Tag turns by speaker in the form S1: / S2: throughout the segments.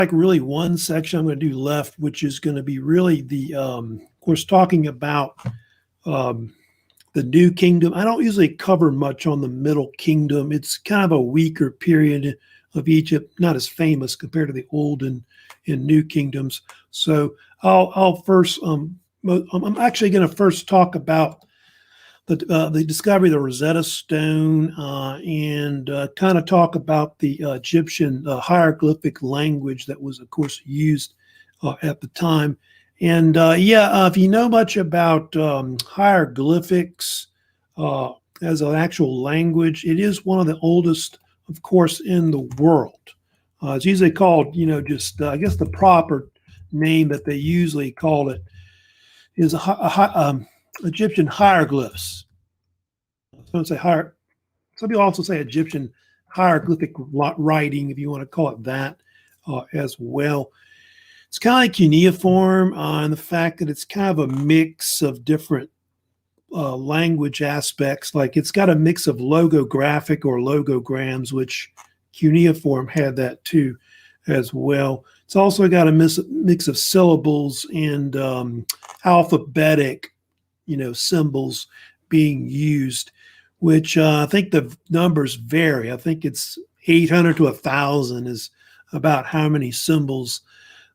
S1: like really one section I'm going to do left, which is going to be really the, of course, talking about the New Kingdom. I don't usually cover much on the Middle Kingdom. It's kind of a weaker period of Egypt, not as famous compared to the Old and New Kingdoms. So I'll first, I'm actually going to first talk about the discovery of the Rosetta Stone and kind of talk about the Egyptian hieroglyphic language that was, of course, used at the time. And if you know much about hieroglyphics as an actual language, it is one of the oldest, of course, in the world. It's usually called, just I guess the proper name that they usually call it is Egyptian hieroglyphs. Some people also say Egyptian hieroglyphic writing, if you want to call it that as well. It's kind of like cuneiform and the fact that it's kind of a mix of different language aspects. Like it's got a mix of logographic or logograms, which cuneiform had that too as well. It's also got a mix of syllables and alphabetic, symbols being used, which I think the numbers vary. I think it's 800 to 1,000 is about how many symbols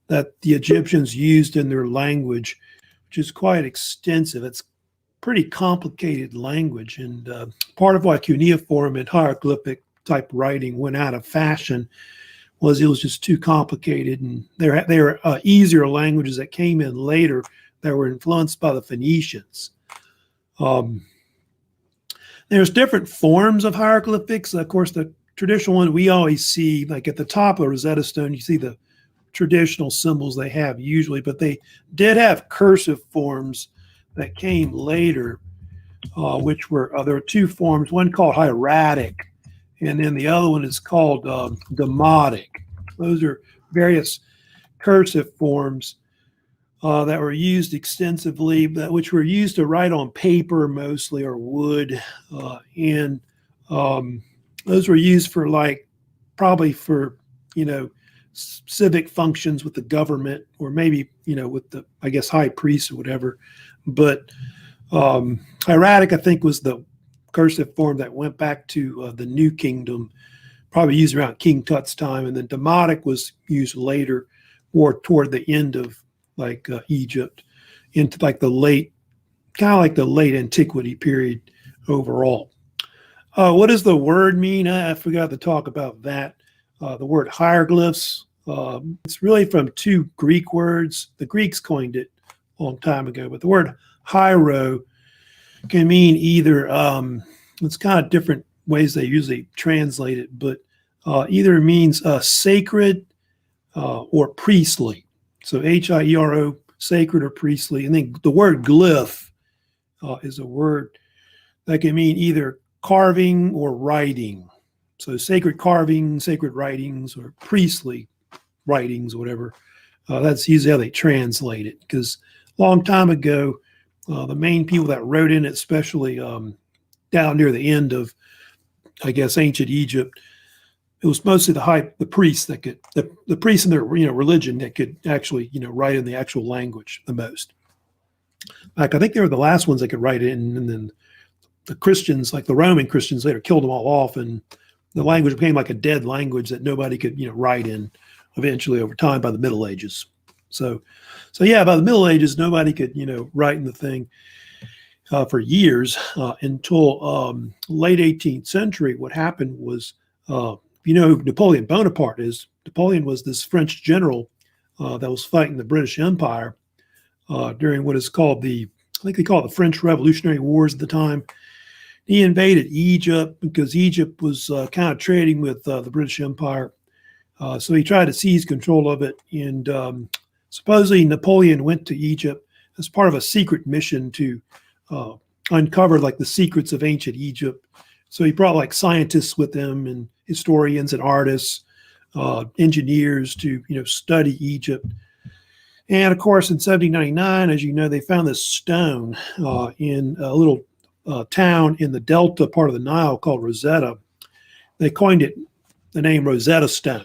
S1: that the Egyptians used in their language, which is quite extensive. It's pretty complicated language. And part of why cuneiform and hieroglyphic type writing went out of fashion was it was just too complicated. And there are easier languages that came in later that were influenced by the Phoenicians. There's different forms of hieroglyphics. Of course, the traditional one we always see, like at the top of the Rosetta Stone, you see the traditional symbols they have usually, but they did have cursive forms that came later, which were, there are two forms, one called hieratic, and then the other one is called demotic. Those are various cursive forms that were used extensively, which were used to write on paper mostly or wood. And those were used for probably for, civic functions with the government or maybe, with the, I guess, high priest or whatever. But hieratic, I think, was the cursive form that went back to the New Kingdom, probably used around King Tut's time. And then demotic was used later, or toward the end of Egypt, into the late antiquity period overall. What does the word mean? I forgot to talk about that. The word hieroglyphs, it's really from two Greek words. The Greeks coined it a long time ago, but the word hiero can mean either, it's kind of different ways they usually translate it, but either means sacred or priestly. So Hiero, sacred or priestly. And then the word glyph is a word that can mean either carving or writing. So sacred carving, sacred writings, or priestly writings, whatever. That's usually how they translate it. Because a long time ago, the main people that wrote in it, especially down near the end of, I guess, ancient Egypt, it was mostly the priests that could, the priests in their religion that could actually write in the actual language the most. In fact, I think they were the last ones that could write it, and then the Christians, like the Roman Christians, later killed them all off, and the language became like a dead language that nobody could write in. Eventually, over time, by the Middle Ages. So yeah, by the Middle Ages, nobody could write in the thing for years until late 18th century. What happened was, who Napoleon Bonaparte is. Napoleon was this French general that was fighting the British Empire during what is called I think they call it the French Revolutionary Wars at the time. He invaded Egypt because Egypt was kind of trading with the British Empire. So he tried to seize control of it. And supposedly Napoleon went to Egypt as part of a secret mission to uncover the secrets of ancient Egypt. So he brought scientists with him and historians and artists, engineers to study Egypt. And of course, in 1799, as you know, they found this stone in a little town in the delta part of the Nile called Rosetta. They coined it the name Rosetta Stone.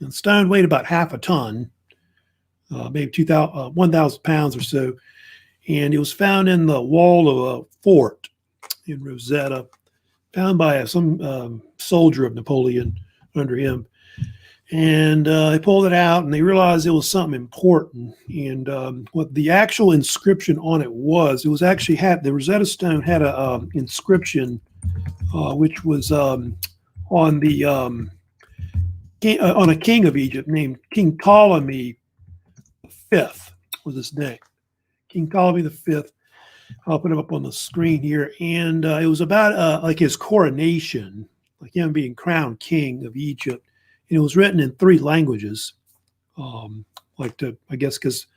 S1: And stone weighed about half a ton, maybe 1,000 pounds or so. And it was found in the wall of a fort in Rosetta, found by some soldier of Napoleon under him. And they pulled it out, and they realized it was something important. And what the actual inscription on it was actually the Rosetta Stone had a inscription, which was on the on a king of Egypt named King Ptolemy V was his name. King Ptolemy V. I'll put him up on the screen here, and it was about like his coronation, like him being crowned king of Egypt. And it was written in 3 languages, I guess, because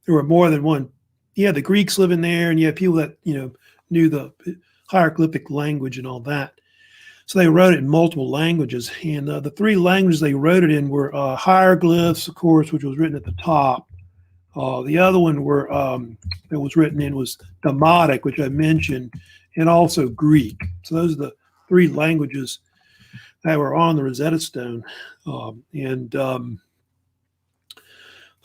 S1: there were more than one. You had the Greeks living there, and you had people that, knew the hieroglyphic language and all that. So they wrote it in multiple languages. And the 3 languages they wrote it in were hieroglyphs, of course, which was written at the top. The other one that was written in was Demotic, which I mentioned, and also Greek. So those are the 3 languages that were on the Rosetta Stone. I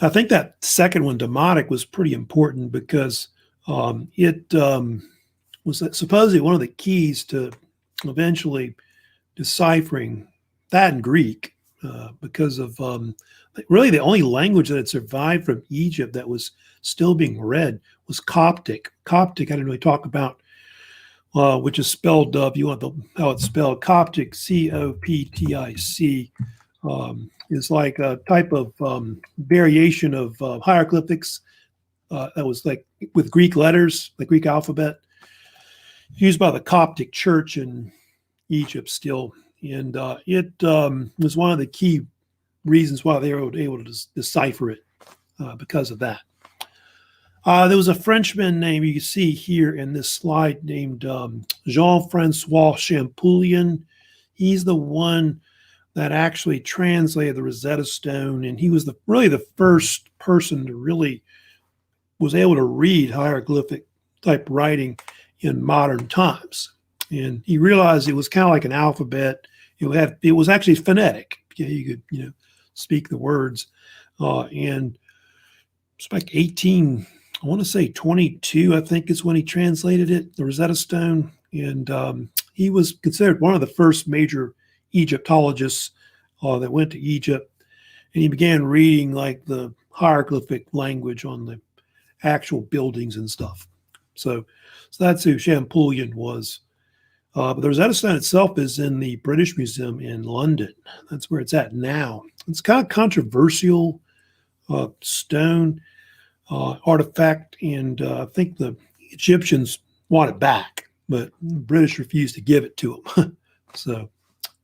S1: think that second one, Demotic, was pretty important because it was supposedly one of the keys to eventually deciphering that in Greek, because of really the only language that had survived from Egypt that was still being read was Coptic. Coptic, I didn't really talk about, which is spelled, if you want how it's spelled, Coptic, Coptic, is like a type of variation of hieroglyphics that was like with Greek letters, the Greek alphabet, used by the Coptic Church in Egypt still. And it was one of the key reasons why they were able to decipher it, because of that. There was a Frenchman named, you can see here in this slide, named Jean-Francois Champollion. He's the one that actually translated the Rosetta Stone, and he was really the first person to really was able to read hieroglyphic type writing in modern times. And he realized it was kind of like an alphabet. It was actually phonetic. You could speak the words, and it's like 1822, I think is when he translated it, the Rosetta Stone. And he was considered one of the first major Egyptologists that went to Egypt. And he began reading like the hieroglyphic language on the actual buildings and stuff. So that's who Champollion was. But the Rosetta Stone itself is in the British Museum in London. That's where it's at now. It's kind of controversial stone artifact, and I think the Egyptians want it back, but the British refused to give it to them. So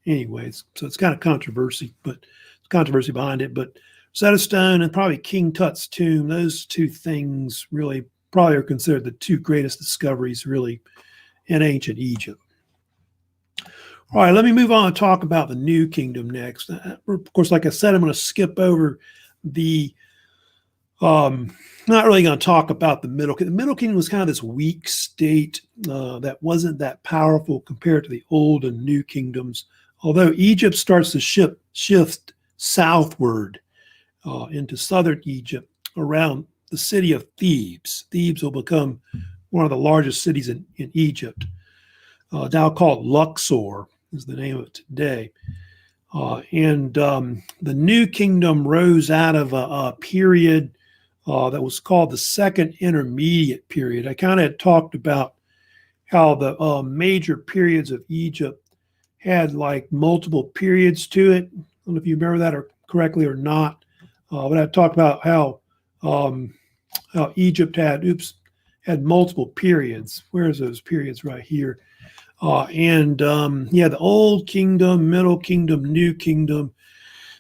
S1: anyways, it's kind of controversy, but it's controversy behind it. But Rosetta Stone and probably King Tut's tomb, those 2 things really probably are considered the 2 greatest discoveries really in ancient Egypt. All right, let me move on and talk about the New Kingdom next. Of course, like I said, I'm going to skip over the not really going to talk about the Middle Kingdom. The Middle Kingdom was kind of this weak state that wasn't that powerful compared to the Old and New Kingdoms, although Egypt starts to shift southward into southern Egypt around the city of Thebes. Thebes will become one of the largest cities in Egypt, now called Luxor is the name of it today. And the New Kingdom rose out of a period that was called the Second Intermediate Period. I kind of talked about how the major periods of Egypt had like multiple periods to it. I don't know if you remember that correctly or not, but I talked about how Egypt had multiple periods. Where's those periods? Right here. The Old Kingdom, Middle Kingdom, New Kingdom.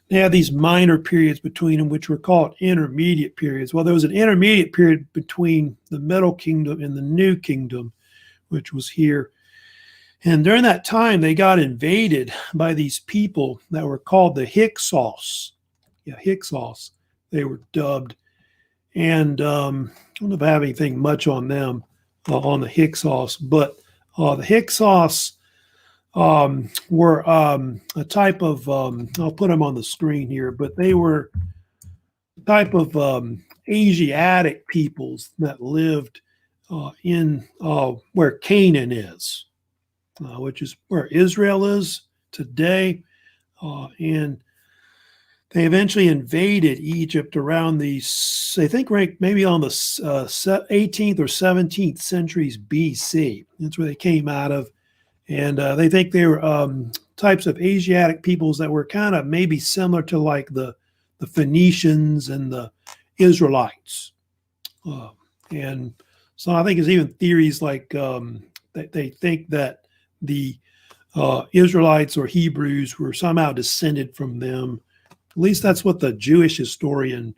S1: They had these minor periods between them, which were called intermediate periods. Well, there was an intermediate period between the Middle Kingdom and the New Kingdom, which was here. And during that time, they got invaded by these people that were called the Hyksos. Yeah, Hyksos, they were dubbed. And I don't know if I have anything much on them, on the Hyksos, but the Hyksos were a type of, I'll put them on the screen here, but they were a type of Asiatic peoples that lived in where Canaan is, which is where Israel is today. And they eventually invaded Egypt around the, I think, right maybe on the 18th or 17th centuries BC. That's where they came out of. And they think they were types of Asiatic peoples that were kind of maybe similar to like the Phoenicians and the Israelites. And so I think there's even theories like that they think that the Israelites or Hebrews were somehow descended from them. At least that's what the Jewish historian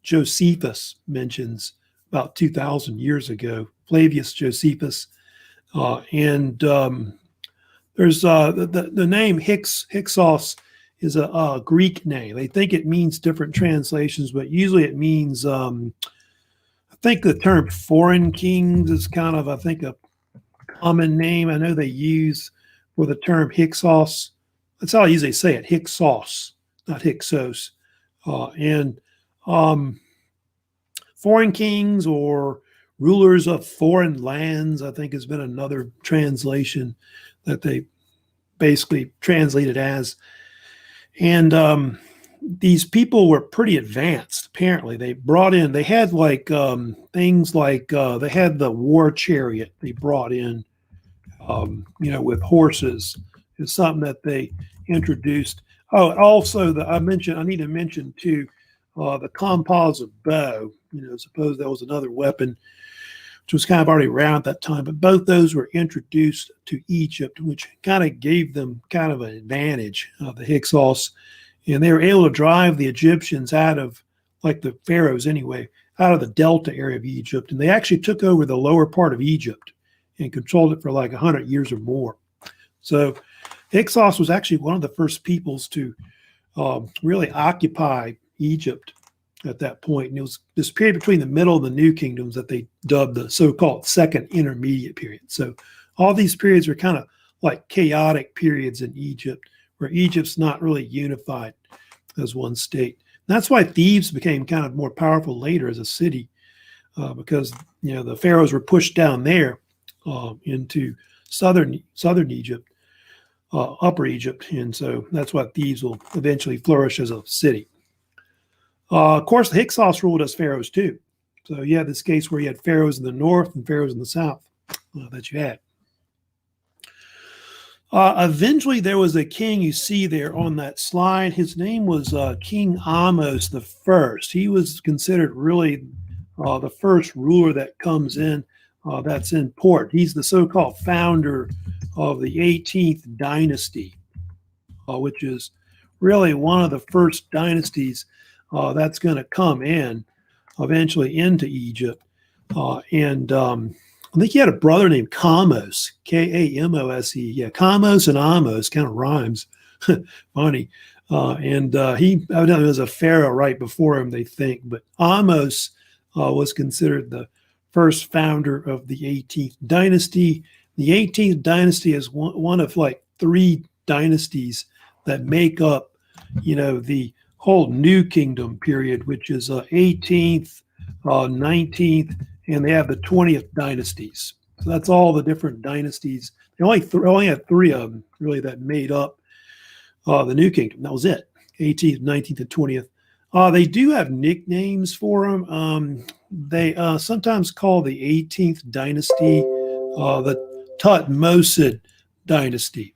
S1: Josephus mentions about 2,000 years ago, Flavius Josephus. And there's the name Hyksos is a Greek name. They think it means different translations, but usually it means, I think the term foreign kings is kind of, I think, a common name I know they use for the term Hyksos. That's how I usually say it, Hyksos, not Hyksos. And foreign kings or rulers of foreign lands, I think, has been another translation that they basically translated as. And these people were pretty advanced, apparently. They brought in, they had like things like, they had the war chariot they brought in, with horses. Is something that they introduced. Oh, also, I need to mention too, the composite bow. Suppose that was another weapon which was kind of already around at that time, but both those were introduced to Egypt, which kind of gave them kind of an advantage of the Hyksos. And they were able to drive the Egyptians out of, like the Pharaohs anyway, out of the delta area of Egypt. And they actually took over the lower part of Egypt and controlled it for like 100 years or more. So Hyksos was actually one of the first peoples to really occupy Egypt at that point. And it was this period between the middle and the New Kingdoms that they dubbed the so-called Second Intermediate Period. So all these periods are kind of like chaotic periods in Egypt, where Egypt's not really unified as one state. And that's why Thebes became kind of more powerful later as a city, because the pharaohs were pushed down there into southern Egypt, Upper Egypt, and so that's why Thebes will eventually flourish as a city. Of course, the Hyksos ruled as pharaohs too. So you had this case where you had pharaohs in the north and pharaohs in the south that you had. Eventually, there was a king you see there on that slide. His name was King Ahmose the First. He was considered really the first ruler that comes in that's in port. He's the so-called founder of the 18th dynasty, which is really one of the first dynasties that's going to come in eventually into Egypt. And I think he had a brother named Kamose, Kamose. Yeah, Kamose and Ahmose kind of rhymes. Funny. And he evidently was a pharaoh right before him, they think. But Ahmose was considered the first founder of the 18th dynasty. The 18th dynasty is one of like three dynasties that make up, the whole New Kingdom period, which is 18th, 19th, and they have the 20th dynasties. So that's all the different dynasties. They only had three of them really that made up the New Kingdom. That was it, 18th, 19th, and 20th. They do have nicknames for them. They sometimes call the 18th dynasty the Tutmosid dynasty.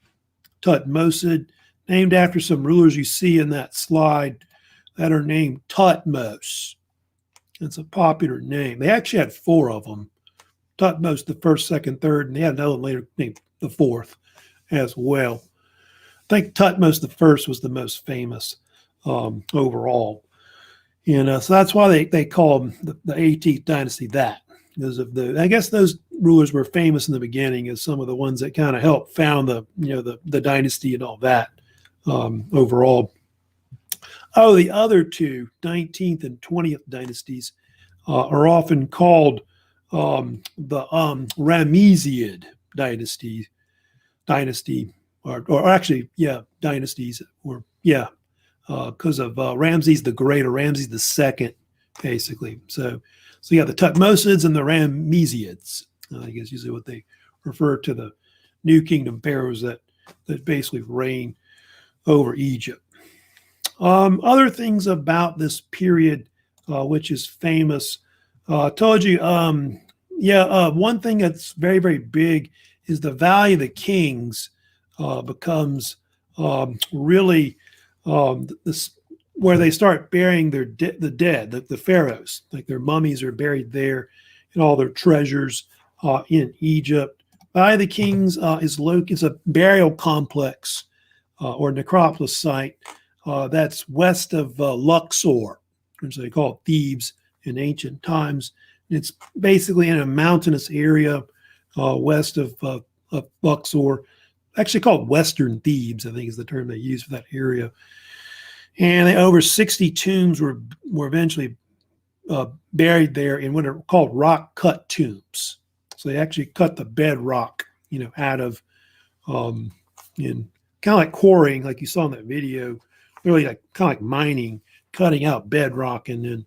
S1: Tutmosid, named after some rulers you see in that slide that are named Tutmos. It's a popular name. They actually had four of them. Tutmos the first, second, third, and they had another one later named the fourth as well. I think Tutmos the first was the most famous overall. And so that's why they call them the 18th dynasty that. Because of I guess those rulers were famous in the beginning as some of the ones that kind of helped found the dynasty and all that overall. Oh, the other two, 19th and 20th dynasties, are often called the Ramesseid dynasty. dynasty, or actually, yeah, dynasties, or yeah, because of Ramses the Great or Ramses the Second, basically. So you have the Tutmosids and the Ramessids. I guess usually what they refer to the New Kingdom pharaohs that basically reign over Egypt. Other things about this period, which is famous, told you, one thing that's very, very big is the Valley of the Kings becomes really this, where they start burying the dead, the pharaohs, like their mummies are buried there, and all their treasures in Egypt. Valley of the Kings is a burial complex or necropolis site that's west of Luxor, which they call Thebes in ancient times. It's basically in a mountainous area west of Luxor, actually called Western Thebes, I think is the term they use for that area. And over 60 tombs were eventually buried there in what are called rock-cut tombs. So they actually cut the bedrock, out of, in kind of like quarrying, like you saw in that video, really like kind of like mining, cutting out bedrock and then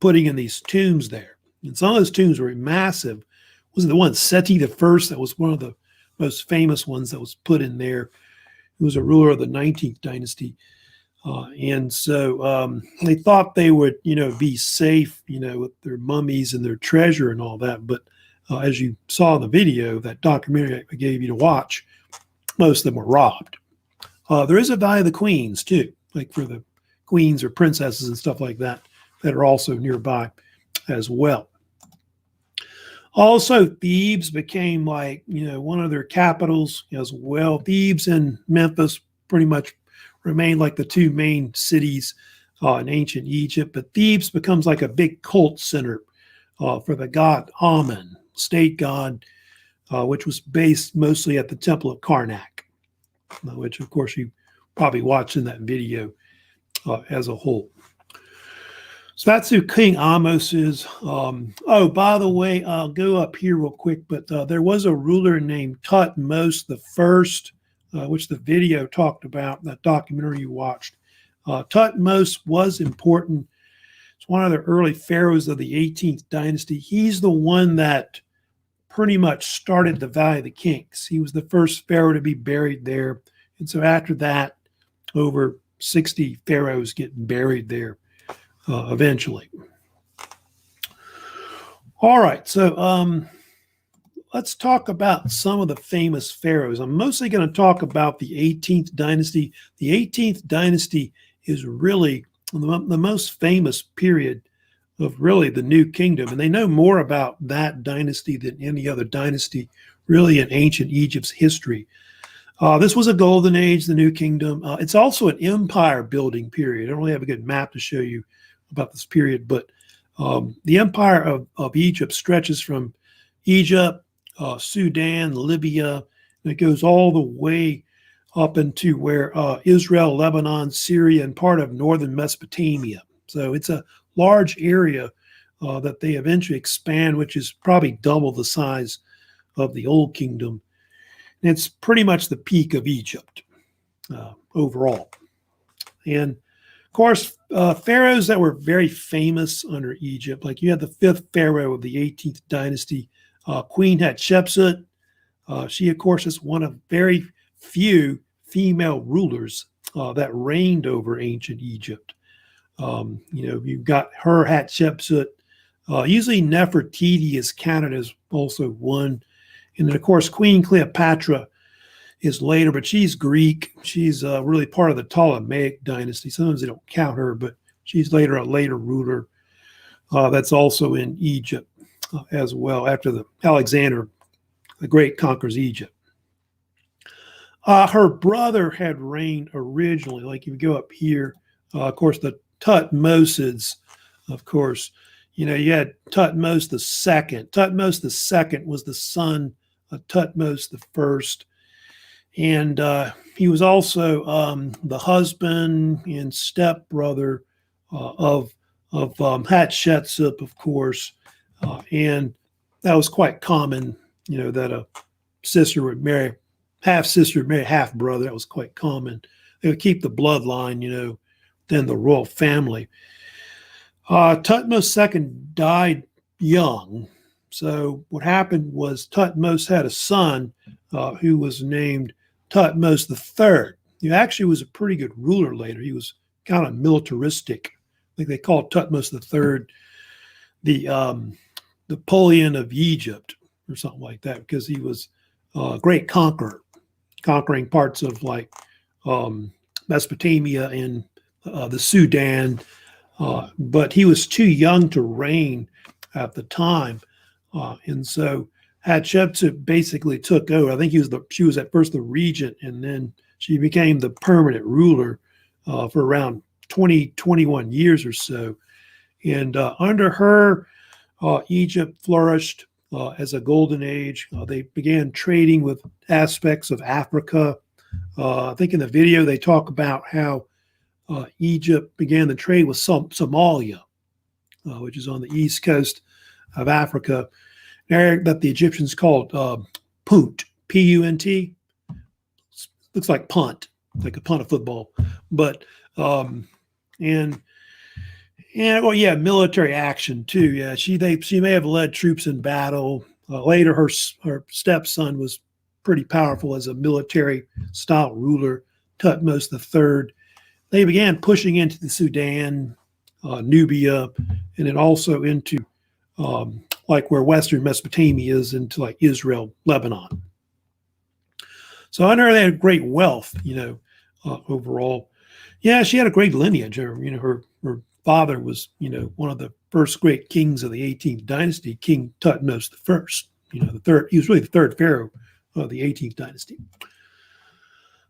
S1: putting in these tombs there. And some of those tombs were massive. Was the one Seti the First that was one of the most famous ones that was put in there. He was a ruler of the 19th dynasty. And so they thought they would, be safe, with their mummies and their treasure and all that. But as you saw in the video, that documentary I gave you to watch, most of them were robbed. There is a Valley of the Queens, too, like for the queens or princesses and stuff like that are also nearby as well. Also, Thebes became like, one of their capitals as well. Thebes and Memphis pretty much remained like the two main cities in ancient Egypt, but Thebes becomes like a big cult center for the god Amun, state god, which was based mostly at the Temple of Karnak, which of course you probably watched in that video as a whole. So that's who King Ahmose is. Oh, by the way, I'll go up here real quick, but there was a ruler named Thutmose the First, which the video talked about, that documentary you watched. Thutmose was important. It's one of the early pharaohs of the 18th dynasty. He's the one that pretty much started the Valley of the Kings. He was the first pharaoh to be buried there. And so after that, over 60 pharaohs get buried there eventually. All right, so let's talk about some of the famous pharaohs. I'm mostly going to talk about the 18th dynasty. The 18th dynasty is really the most famous period of really the New Kingdom, and they know more about that dynasty than any other dynasty really in ancient Egypt's history. This was a golden age, the New Kingdom. It's also an empire building period. I don't really have a good map to show you about this period, but the empire of Egypt stretches from Egypt, Sudan, Libya, and it goes all the way up into where Israel, Lebanon, Syria, and part of northern Mesopotamia. So it's a large area that they eventually expand, which is probably double the size of the Old Kingdom. And it's pretty much the peak of Egypt overall. And of course, pharaohs that were very famous under Egypt, like you had the fifth pharaoh of the 18th dynasty, Queen Hatshepsut. She, of course, is one of very few female rulers that reigned over ancient Egypt. You've got her, Hatshepsut. Usually Nefertiti is counted as also one. And then, of course, Queen Cleopatra is later, but she's Greek. She's really part of the Ptolemaic dynasty. Sometimes they don't count her, but she's a later ruler that's also in Egypt as well, after the Alexander the Great conquers Egypt. Her brother had reigned originally, like if you go up here, of course, the Tutmosids, of course, you had Thutmose the Second. Thutmose the Second was the son of Thutmose the First. And he was also the husband and stepbrother of Hatshepsut, of course. And that was quite common, that a sister would marry half sister married half brother. That was quite common. They would keep the bloodline, then the royal family. Thutmose II died young. So what happened was Thutmose had a son who was named Thutmose III. He actually was a pretty good ruler later. He was kind of militaristic. I think they called Thutmose III the Napoleon of Egypt or something like that, because he was a great conqueror, conquering parts of like Mesopotamia and the Sudan. But he was too young to reign at the time. And so Hatshepsut basically took over. I think she was at first the regent, and then she became the permanent ruler for around 21 years or so. And under her, Egypt flourished as a golden age. They began trading with aspects of Africa. I think in the video they talk about how Egypt began the trade with Somalia, which is on the east coast of Africa, area that the Egyptians called Punt, P-U-N-T. Looks like punt, like a punt of football. But well, yeah, military action too. Yeah, she may have led troops in battle. Later, her stepson was pretty powerful as a military style ruler, Thutmose III. They began pushing into the Sudan, Nubia, and then also into like where Western Mesopotamia is, into like Israel, Lebanon. So under her, they had great wealth, overall. Yeah, she had a great lineage. Her father was, one of the first great kings of the 18th dynasty, King Thutmose I. The third. He was really the third pharaoh of the 18th dynasty.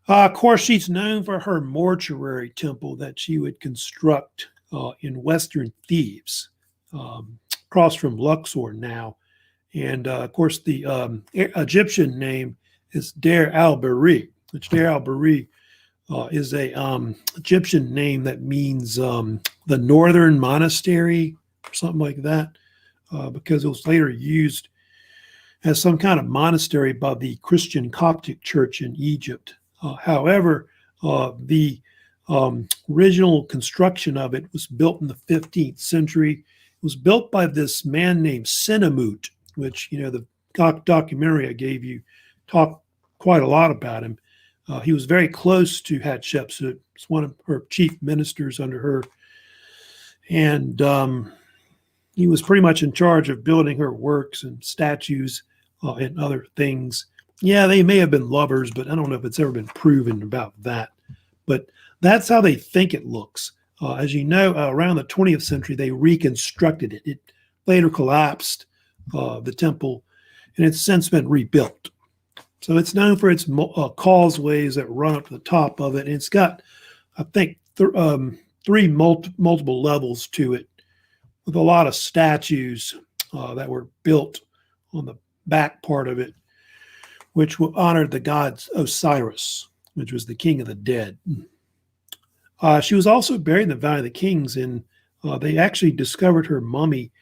S1: Of course, she's known for her mortuary temple that she would construct in western Thebes, across from Luxor now. And of course, the Egyptian name is Deir al-Bari, which Deir al-Bari is a Egyptian name that means the northern monastery, or something like that, because it was later used as some kind of monastery by the Christian Coptic Church in Egypt. However, the original construction of it was built in the 15th century. It was built by this man named Senamut, which, the documentary I gave you talked quite a lot about him. He was very close to Hatshepsut. He's one of her chief ministers under her. And he was pretty much in charge of building her works and statues and other things. Yeah, they may have been lovers, but I don't know if it's ever been proven about that. But that's how they think it looks. As you know, around the 20th century, they reconstructed it. It later collapsed, the temple, and it's since been rebuilt. So it's known for its causeways that run up to the top of it. And it's got, I think, three multiple levels to it, with a lot of statues that were built on the back part of it, which honored the god Osiris, which was the king of the dead. She was also buried in the Valley of the Kings, and they actually discovered her mummy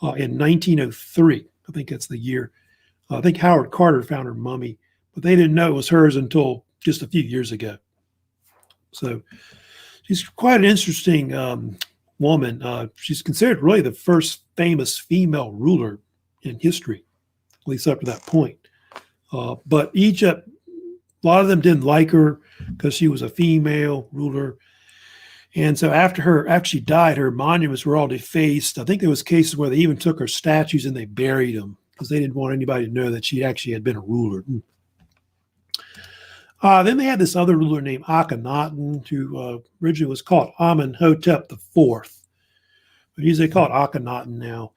S1: in 1903. I think that's the year. I think Howard Carter found her mummy, but they didn't know it was hers until just a few years ago. So she's quite an interesting woman. She's considered really the first famous female ruler in history, at least up to that point. But Egypt, a lot of them didn't like her because she was a female ruler. And so after she died, her monuments were all defaced. I think there was cases where they even took her statues and they buried them because they didn't want anybody to know that she actually had been a ruler. Then they had this other ruler named Akhenaten, who originally was called Amenhotep IV. But he's called Akhenaten now.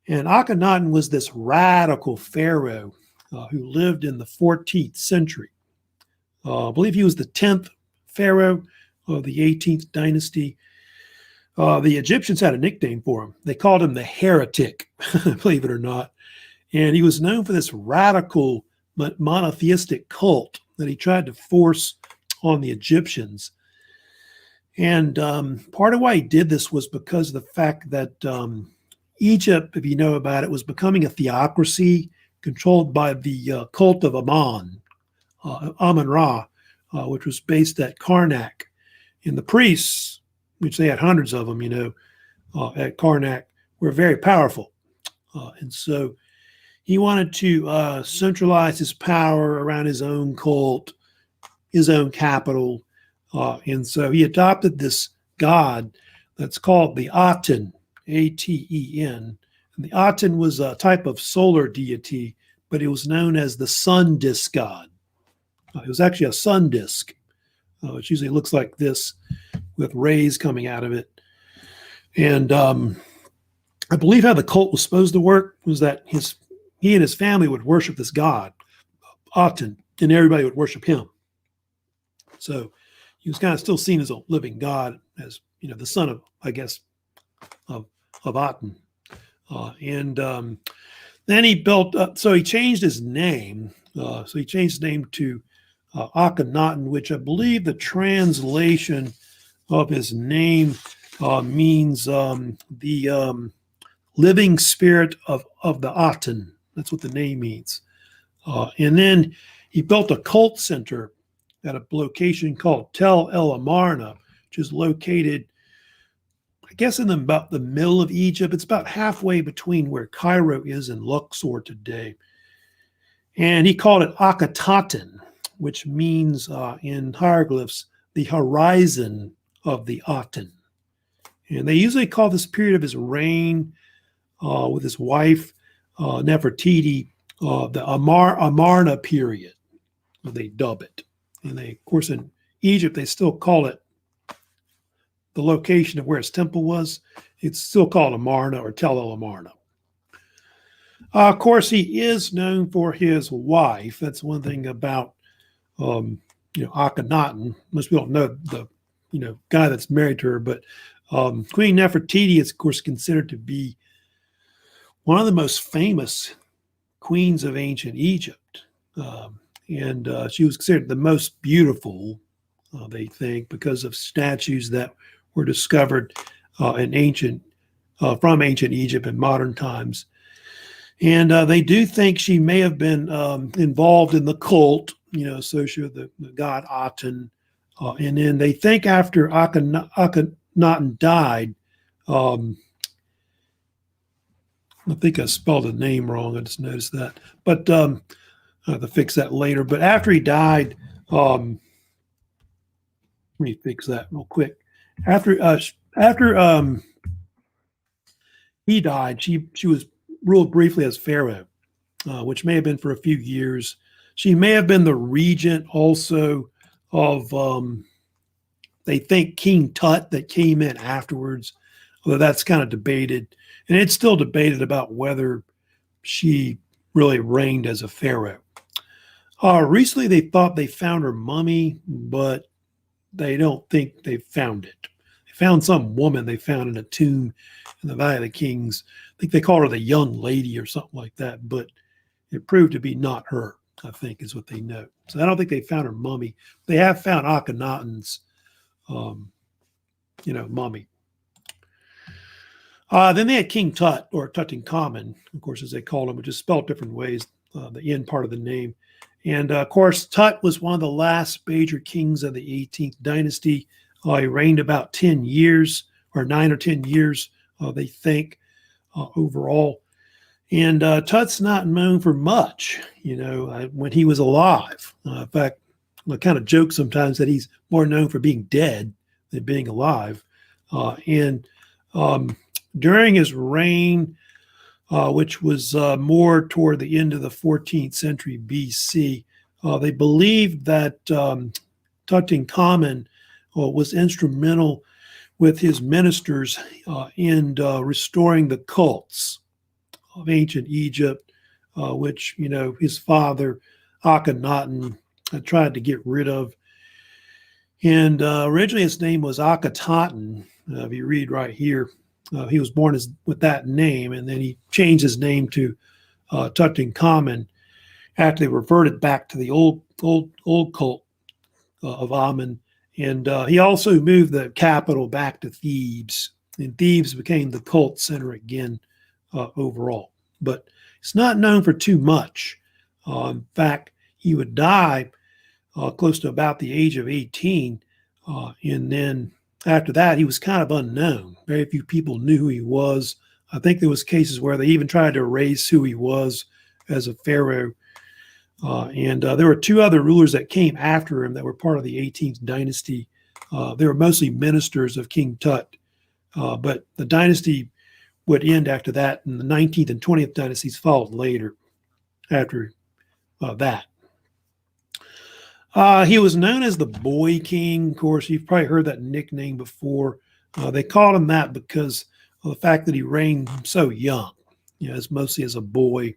S1: And Akhenaten was this radical pharaoh who lived in the 14th century. I believe he was the 10th pharaoh of the 18th dynasty. The Egyptians had a nickname for him. They called him the heretic, believe it or not. And he was known for this radical monotheistic cult that he tried to force on the Egyptians. And part of why he did this was because of the fact that Egypt, if you know about it, was becoming a theocracy controlled by the cult of Amun. Amun-Ra, which was based at Karnak. And the priests, which they had hundreds of them, at Karnak, were very powerful. And so he wanted to centralize his power around his own cult, his own capital. And so he adopted this god that's called the Aten, Aten. And the Aten was a type of solar deity, but it was known as the sun disk god. It was actually a sun disk, which usually looks like this with rays coming out of it. And I believe how the cult was supposed to work was that he and his family would worship this god, Aten, and everybody would worship him. So he was kind of still seen as a living god, as the son of, I guess, of Aten. Then he built up. So he changed his name. So he changed his name to Akhenaten, which I believe the translation of his name means the living spirit of the Aten. That's what the name means. And then he built a cult center at a location called Tel El Amarna, which is located, I guess, in about the middle of Egypt. It's about halfway between where Cairo is and Luxor today. And he called it Akhetaten, which means in hieroglyphs, the horizon of the Aten. And they usually call this period of his reign with his wife, Nefertiti, the Amarna period. They dub it. And they, of course, in Egypt, they still call it the location of where his temple was. It's still called Amarna or Tel El Amarna. Of course, he is known for his wife. That's one thing about, Akhenaten. Most people don't know the, guy that's married to her, but Queen Nefertiti is, of course, considered to be one of the most famous queens of ancient Egypt. And she was considered the most beautiful, they think, because of statues that were discovered from ancient Egypt in modern times. And they do think she may have been involved in the cult, associated with the god Aten. And then they think after Akhenaten died, I think I spelled the name wrong. I just noticed that. But I have to fix that later. But after he died, let me fix that real quick. After he died, she was ruled briefly as pharaoh, which may have been for a few years. She may have been the regent also of, they think, King Tut that came in afterwards, although that's kind of debated. And it's still debated about whether she really reigned as a pharaoh. Recently, they thought they found her mummy, but they don't think they found it. They found some woman they found in a tomb in the Valley of the Kings. I think they called her the young lady or something like that, but it proved to be not her, I think, is what they know. So I don't think they found her mummy. They have found Akhenaten's, mummy. Then they had King Tut, or Tutankhamon, of course, as they called him, which is spelled different ways, the end part of the name. And, of course, Tut was one of the last major kings of the 18th dynasty. He reigned about 10 years, or 9 or 10 years, they think, overall. And Tut's not known for much, when he was alive. In fact, I kind of joke sometimes that he's more known for being dead than being alive. During his reign, which was more toward the end of the 14th century BC, they believed that Tutankhamon was instrumental with his ministers in restoring the cults of ancient Egypt, which, his father, Akhenaten, tried to get rid of. And originally his name was Akhetaten. If you read right here, he was born with that name, and then he changed his name to Tutankhamon after they reverted back to the old cult of Amun. And he also moved the capital back to Thebes, and Thebes became the cult center again overall. But it's not known for too much. In fact, he would die close to about the age of 18. And then after that, he was kind of unknown. Very few people knew who he was. I think there was cases where they even tried to erase who he was as a pharaoh. And there were two other rulers that came after him that were part of the 18th dynasty. They were mostly ministers of King Tut. But the dynasty would end after that, and the 19th and 20th dynasties followed later after that. He was known as the Boy King. Of course, you've probably heard that nickname before. They called him that because of the fact that he reigned so young, as mostly as a boy.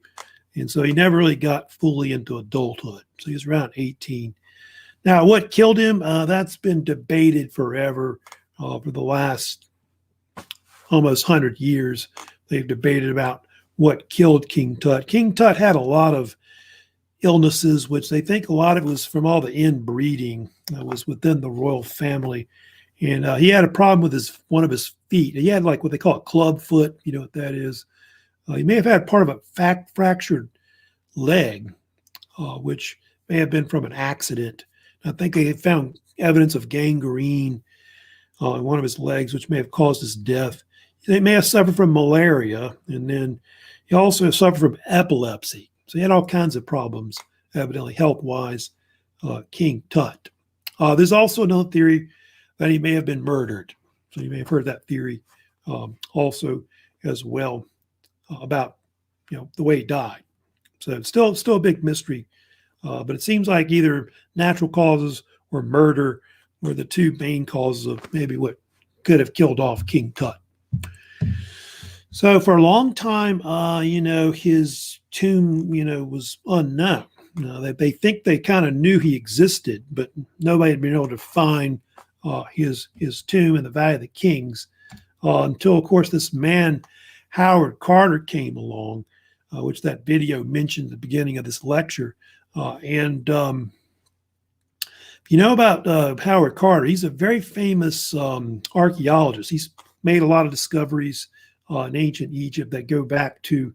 S1: And so he never really got fully into adulthood. So he was around 18. Now, what killed him, that's been debated forever. For the last almost 100 years, they've debated about what killed King Tut. King Tut had a lot of illnesses, which they think a lot of it was from all the inbreeding that was within the royal family. And he had a problem with one of his feet. He had like what they call a club foot. You know what that is. He may have had part of a fractured leg, which may have been from an accident. I think they had found evidence of gangrene in one of his legs, which may have caused his death. He may have suffered from malaria, and then he also suffered from epilepsy. So he had all kinds of problems, evidently health-wise, King Tut. There's also another theory that he may have been murdered. So you may have heard that theory also as well about the way he died. So it's still a big mystery, but it seems like either natural causes or murder were the two main causes of maybe what could have killed off King Tut. So for a long time, his tomb, was unknown. They think they kind of knew he existed, but nobody had been able to find his tomb in the Valley of the Kings until, of course, this man Howard Carter came along, which that video mentioned at the beginning of this lecture. And if you know about Howard Carter, he's a very famous archaeologist. He's made a lot of discoveries in ancient Egypt that go back to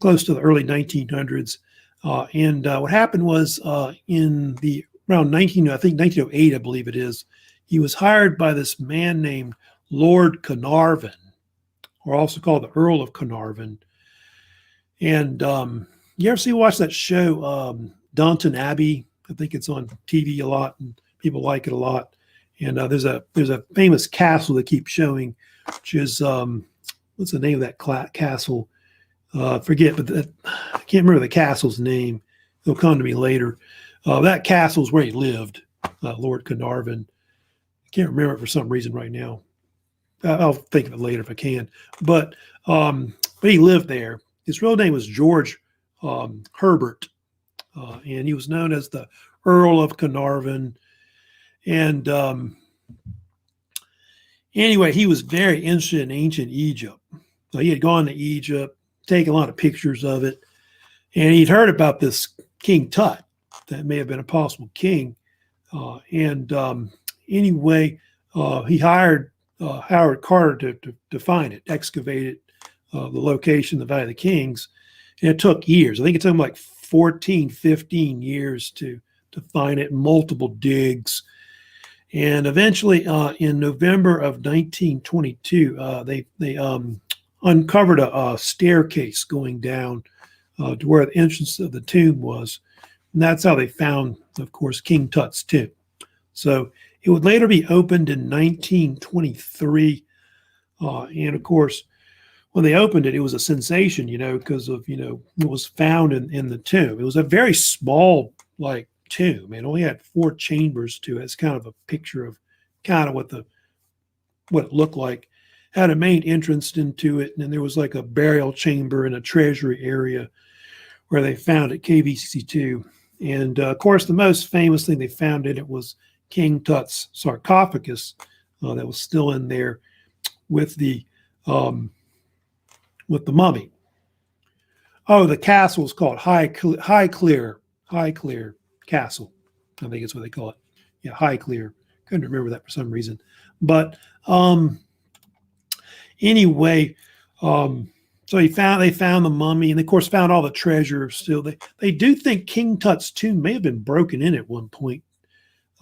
S1: close to the early 1900s. And what happened was in the around 1908, I believe it is, he was hired by this man named Lord Carnarvon, or also called the Earl of Carnarvon. And you ever watch that show, Downton Abbey? I think it's on TV a lot, and people like it a lot. And there's a famous castle they keep showing, which is what's the name of that castle? Forget, but I can't remember the castle's name. It'll come to me later. That castle's where he lived, Lord Carnarvon. I can't remember it for some reason right now. I'll think of it later if I can. But he lived there. His real name was George Herbert, and he was known as the Earl of Carnarvon. And anyway, he was very interested in ancient Egypt. So he had gone to Egypt, taken a lot of pictures of it, and he'd heard about this King Tut that may have been a possible king. Anyway, he hired Howard Carter to find it, excavate it, the location, the Valley of the Kings. And it took years. I think it took him like 14, 15 years to find it, multiple digs. And eventually, in November of 1922, they uncovered a staircase going down to where the entrance of the tomb was. And that's how they found, of course, King Tut's tomb. So it would later be opened in 1923. And of course, when they opened it, it was a sensation, because of, what was found in the tomb. It was a very small, tomb. It only had 4 chambers to it. It's kind of a picture of kind of what it looked like. Had a main entrance into it, and then there was like a burial chamber and a treasury area where they found it, KV62. And of course, the most famous thing they found in it was King Tut's sarcophagus that was still in there with the mummy. Oh, the castle is called Highclere Castle. I think it's what they call it. Yeah, Highclere. Couldn't remember that for some reason. But anyway, so So they found the mummy, and of course found all the treasure. Still, they do think King Tut's tomb may have been broken in at one point.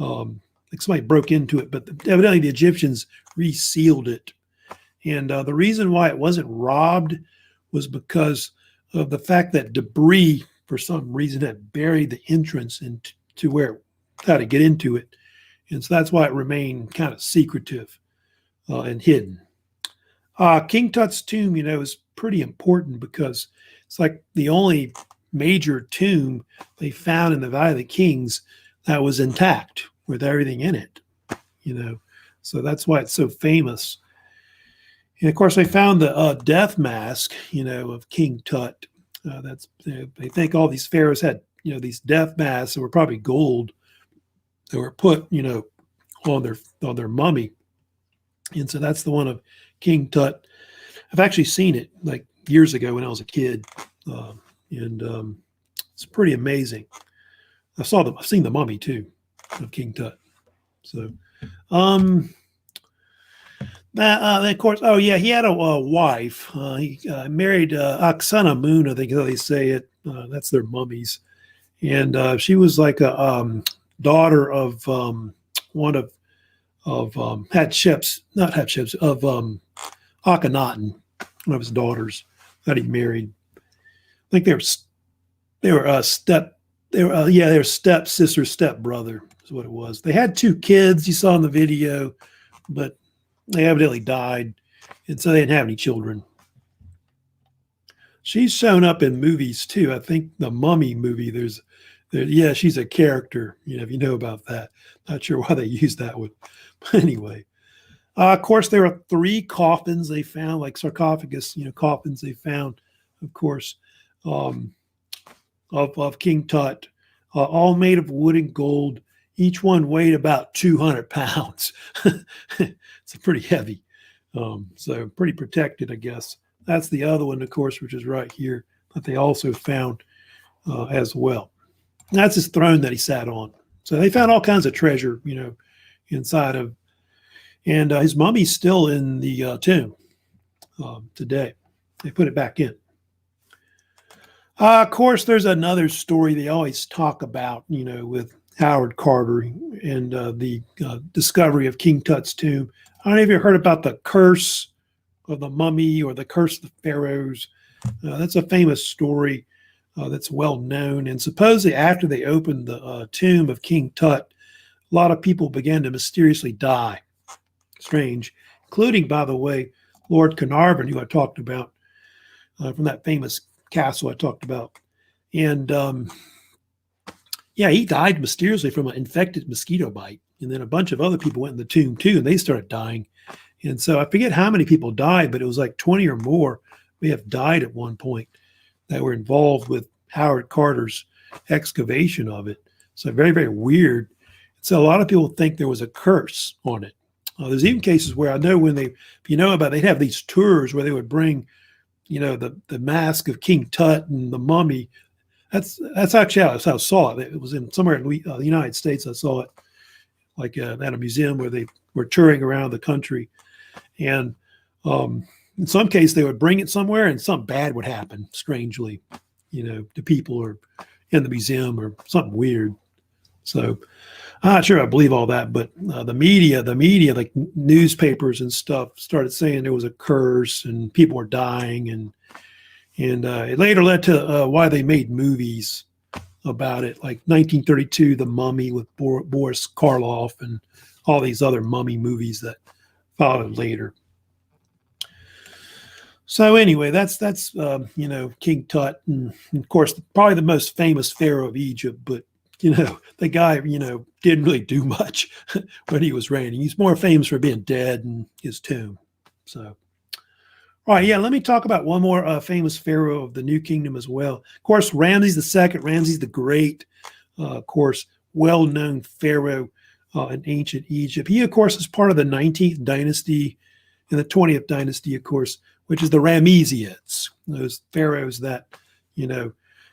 S1: Like somebody broke into it, but evidently the Egyptians resealed it. And the reason why it wasn't robbed was because of the fact that debris, for some reason, had buried the entrance into where how to get into it. And so that's why it remained kind of secretive and hidden. King Tut's tomb, is pretty important because it's like the only major tomb they found in the Valley of the Kings that was intact with everything in it, So that's why it's so famous. And of course, they found the death mask, of King Tut. They think all these pharaohs had, these death masks that were probably gold that were put, on their mummy. And so that's the one of King Tut. I've actually seen it like years ago when I was a kid, and it's pretty amazing. I've seen the mummy too of King Tut. So, of course, he had a wife. He married Akhenamun, I think how they say it. That's their mummies, and she was like a daughter of one of Hatshepsut, not Hatshepsut, of Akhenaten, one of his daughters that he married. I think they were step sister, step brother is what it was. They had 2 kids you saw in the video, but they evidently died, and so they didn't have any children. She's shown up in movies too. I think the Mummy movie. She's a character. If you know about that. Not sure why they used that one, but anyway. Of course, there are 3 coffins they found, like sarcophagus, coffins they found, of course, of King Tut, all made of wood and gold. Each one weighed about 200 pounds. It's pretty heavy. So pretty protected, I guess. That's the other one, of course, which is right here, that they also found as well. And that's his throne that he sat on. So they found all kinds of treasure, inside of. And his mummy's still in the tomb today. They put it back in. Of course, there's another story they always talk about, with Howard Carter and the discovery of King Tut's tomb. I don't know if you heard about the curse of the mummy or the curse of the pharaohs. That's a famous story that's well known. And supposedly after they opened the tomb of King Tut, a lot of people began to mysteriously die. Strange, including, by the way, Lord Carnarvon, who I talked about from that famous castle I talked about. And he died mysteriously from an infected mosquito bite. And then a bunch of other people went in the tomb too, and they started dying. And so I forget how many people died, but it was like 20 or more may have died at one point that were involved with Howard Carter's excavation of it. So very, very weird. So a lot of people think there was a curse on it. There's even cases where I know if you know about it, they'd have these tours where they would bring, the mask of King Tut and the mummy. That's actually how I saw it. It was somewhere in the United States. I saw it like at a museum where they were touring around the country. And in some cases, they would bring it somewhere and something bad would happen, strangely, to people or in the museum or something weird. So I'm not sure I believe all that, but the media, like newspapers and stuff, started saying there was a curse and people were dying, and it later led to why they made movies about it, like 1932, The Mummy with Boris Karloff, and all these other mummy movies that followed later. So anyway, that's King Tut, and of course probably the most famous pharaoh of Egypt, but the guy, didn't really do much when he was reigning. He's more famous for being dead and his tomb. So, all right, let me talk about one more famous pharaoh of the New Kingdom as well. Of course, Ramses II, Ramses the Great, of course, well-known pharaoh in ancient Egypt. He, of course, is part of the 19th dynasty and the 20th dynasty, of course, which is the Ramessids, those pharaohs that,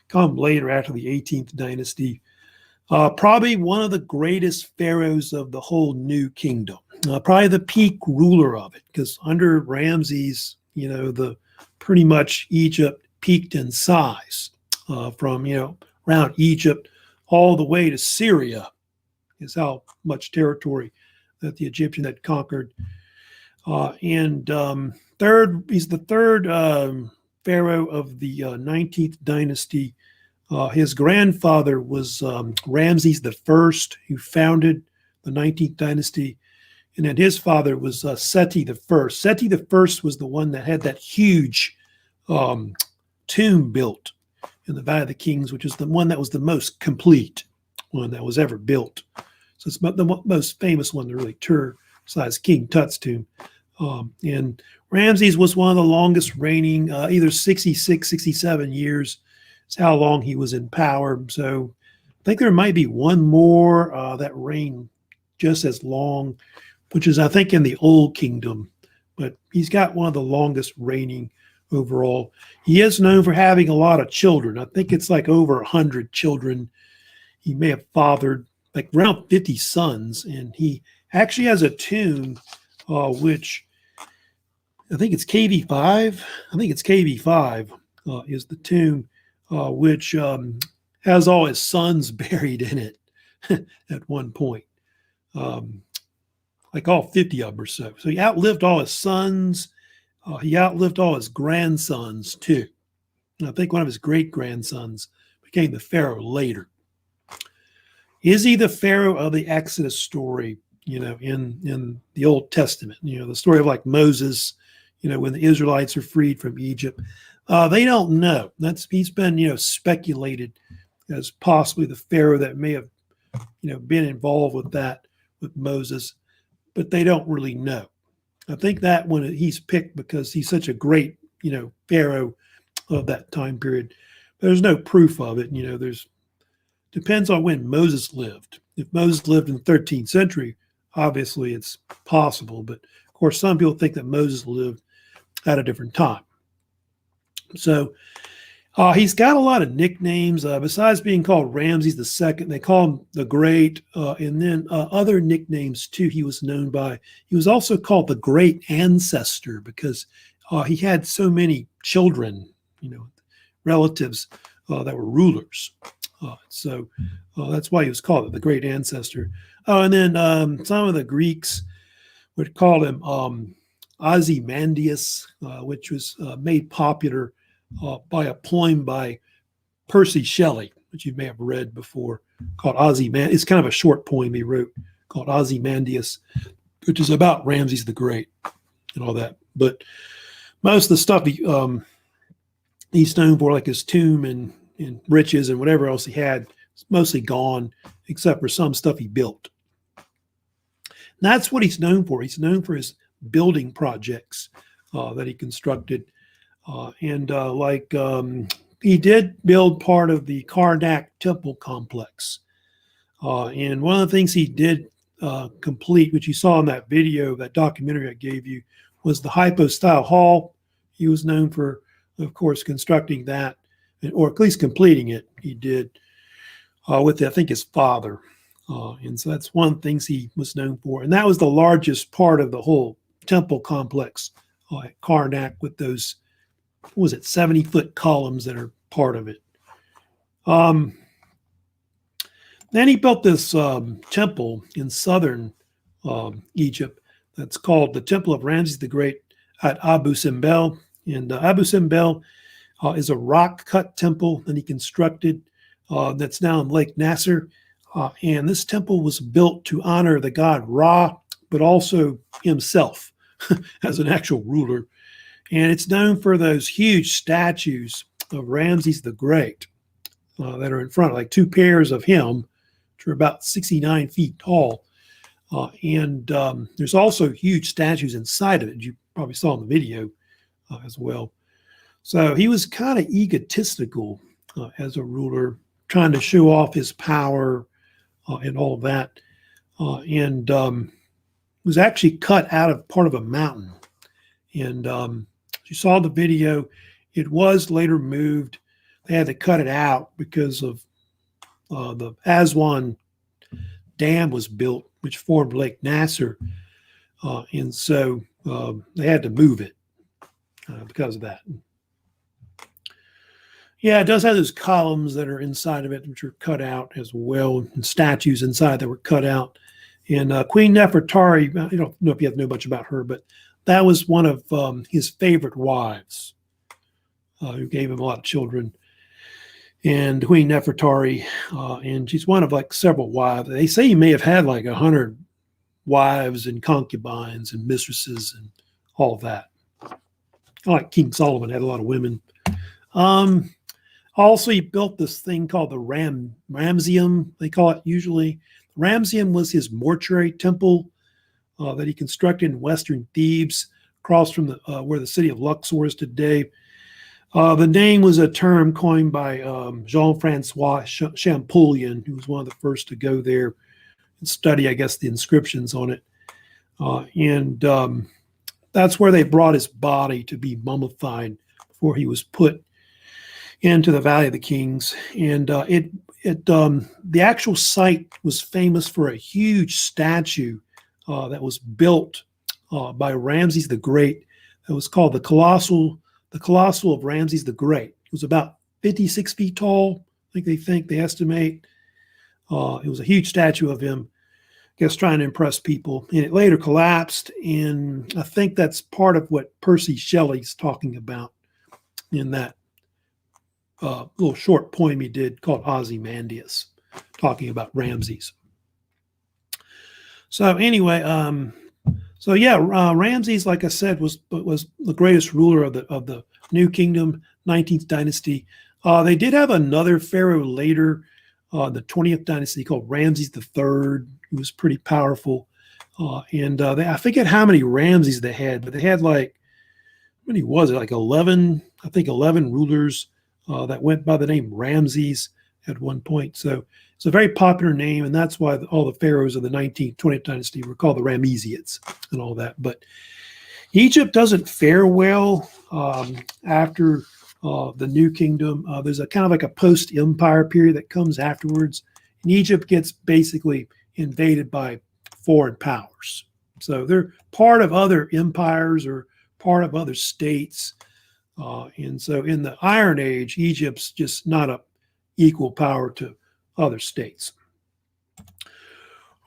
S1: come later after the 18th dynasty. Probably one of the greatest pharaohs of the whole New Kingdom. Probably the peak ruler of it, because under Ramses, the pretty much Egypt peaked in size from, around Egypt all the way to Syria is how much territory that the Egyptian had conquered. He's the third pharaoh of the 19th dynasty. His grandfather was Ramses I, who founded the 19th dynasty. And then his father was Seti I. Seti I was the one that had that huge tomb built in the Valley of the Kings, which is the one that was the most complete one that was ever built. So it's the most famous one, the really tour-sized King Tut's tomb. And Ramses was one of the longest reigning, either 66, 67 years. It's how long he was in power. So I think there might be one more that reigned just as long, which is, I think, in the Old Kingdom. But he's got one of the longest reigning overall. He is known for having a lot of children. I think it's like over 100 children. He may have fathered like around 50 sons. And he actually has a tomb, which I think it's KV5. I think it's KV5 is the tomb, which has all his sons buried in it at one point. Like all 50 of them or so. So he outlived all his sons. He outlived all his grandsons too. And I think one of his great-grandsons became the pharaoh later. Is he the pharaoh of the Exodus story, in the Old Testament? The story of like Moses, when the Israelites are freed from Egypt. They don't know. He's been, speculated as possibly the pharaoh that may have, been involved with that, with Moses, but they don't really know. I think that when he's picked because he's such a great, pharaoh of that time period. There's no proof of it. Depends on when Moses lived. If Moses lived in the 13th century, obviously it's possible. But of course, some people think that Moses lived at a different time. So he's got a lot of nicknames. Besides being called Ramses II, they call him the Great, and then other nicknames too he was known by. He was also called the Great Ancestor because he had so many children, relatives that were rulers. So that's why he was called the Great Ancestor. Oh, and then some of the Greeks would call him Ozymandias, which was made popular by a poem by Percy Shelley, which you may have read before, called Ozymandias. It's kind of a short poem he wrote called Ozymandias, which is about Ramses the Great and all that. But most of the stuff he's known for, like his tomb and riches and whatever else he had, is mostly gone, except for some stuff he built. And that's what he's known for. He's known for his building projects that he constructed. He did build part of the Karnak temple complex. And one of the things he did complete, which you saw in that video, that documentary I gave you, was the hypostyle hall. He was known for, of course, constructing that, or at least completing it. He did with, I think, his father. And so that's one of the things he was known for. And that was the largest part of the whole temple complex at Karnak, with those, 70-foot columns that are part of it. Then he built this temple in southern Egypt that's called the Temple of Ramses the Great at Abu Simbel. And Abu Simbel is a rock-cut temple that he constructed that's now in Lake Nasser. And this temple was built to honor the god Ra, but also himself as an actual ruler. And it's known for those huge statues of Ramses the Great that are in front, like two pairs of him, which are about 69 feet tall. And there's also huge statues inside of it. You probably saw in the video as well. So he was kind of egotistical as a ruler, trying to show off his power and all of that. And was actually cut out of part of a mountain. And you saw the video. It was later moved. They had to cut it out because of the Aswan Dam was built, which formed Lake Nasser. And so they had to move it. because of that. Yeah, it does have those columns that are inside of it, which are cut out as well, and statues inside that were cut out. And Queen Nefertari, I don't know if you have to know much about her, but that was one of his favorite wives, who gave him a lot of children. And Queen Nefertari, and she's one of like several wives. They say he may have had like 100 wives and concubines and mistresses and all of that. Like King Solomon had a lot of women. Also, he built this thing called the Ramesseum, they call it usually. Ramesseum was his mortuary temple that he constructed in western Thebes, across from where the city of Luxor is today. The name was a term coined by Jean-Francois Champollion, who was one of the first to go there and study, I guess, the inscriptions on it. And that's where they brought his body to be mummified before he was put into the Valley of the Kings. And the actual site was famous for a huge statue that was built by Ramses the Great. It was called the Colossal of Ramses the Great. It was about 56 feet tall, they estimate. It was a huge statue of him, I guess trying to impress people. And it later collapsed, and I think that's part of what Percy Shelley's talking about in that little short poem he did called Ozymandias, talking about Ramses. So anyway, Ramses, like I said, was the greatest ruler of the New Kingdom, 19th dynasty. They did have another pharaoh later, the 20th dynasty, called Ramses III, who was pretty powerful. I forget how many Ramses they had, but they had like, how many was it? Like 11 rulers that went by the name Ramses at one point. So it's a very popular name, and that's why all the pharaohs of the 19th, 20th dynasty were called the Ramessids and all that. But Egypt doesn't fare well after the New Kingdom. There's a kind of like a post-empire period that comes afterwards, and Egypt gets basically invaded by foreign powers. So they're part of other empires or part of other states. And so in the Iron Age, Egypt's just not a equal power to other states.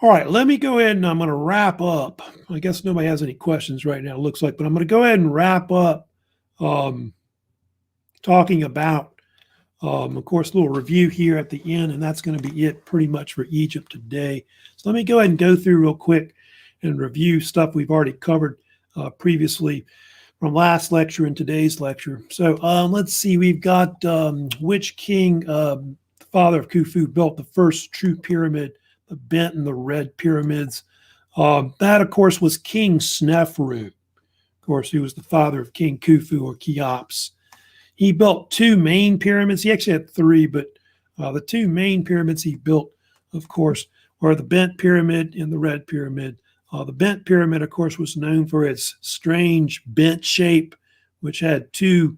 S1: All right, let me go ahead and I'm going to wrap up. I guess nobody has any questions right now, it looks like, but I'm going to go ahead and wrap up talking about, of course, a little review here at the end, and that's going to be it pretty much for Egypt today. So let me go ahead and go through real quick and review stuff we've already covered previously from last lecture and today's lecture. So let's see, we've got which king, the father of Khufu, built the first true pyramid, the bent and the red pyramids. That, of course, was King Sneferu. Of course, he was the father of King Khufu, or Cheops. He built two main pyramids. He actually had three, but the two main pyramids he built, of course, were the bent pyramid and the red pyramid. The bent pyramid, of course, was known for its strange bent shape, which had two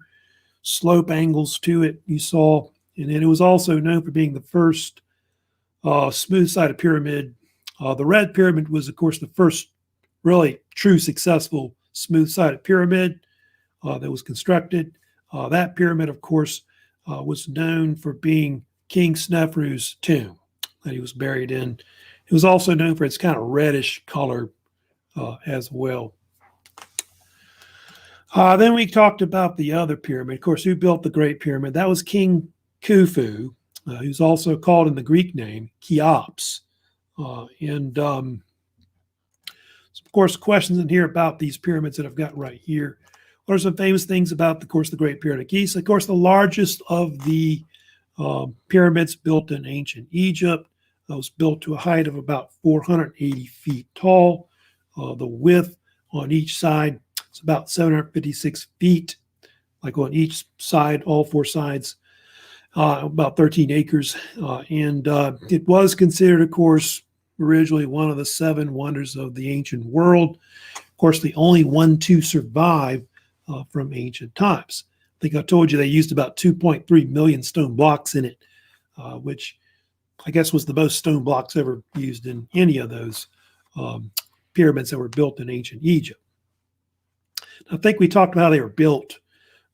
S1: slope angles to it, you saw. And then it was also known for being the first smooth-sided pyramid. The red pyramid was, of course, the first really true successful smooth-sided pyramid that was constructed. That pyramid, of course, was known for being King Sneferu's tomb that he was buried in. It was also known for its kind of reddish color as well. Then we talked about the other pyramid. Of course, who built the Great Pyramid? That was King Khufu, who's also called in the Greek name Cheops. So of course, questions in here about these pyramids that I've got right here. What are some famous things about, of course, the Great Pyramid of Giza? Of course, the largest of the pyramids built in ancient Egypt. It was built to a height of about 480 feet tall. The width on each side is about 756 feet, like on each side, all four sides, about 13 acres. It was considered, of course, originally one of the seven wonders of the ancient world. Of course, the only one to survive from ancient times. I think I told you they used about 2.3 million stone blocks in it, which I guess was the most stone blocks ever used in any of those pyramids that were built in ancient Egypt. I think we talked about how they were built,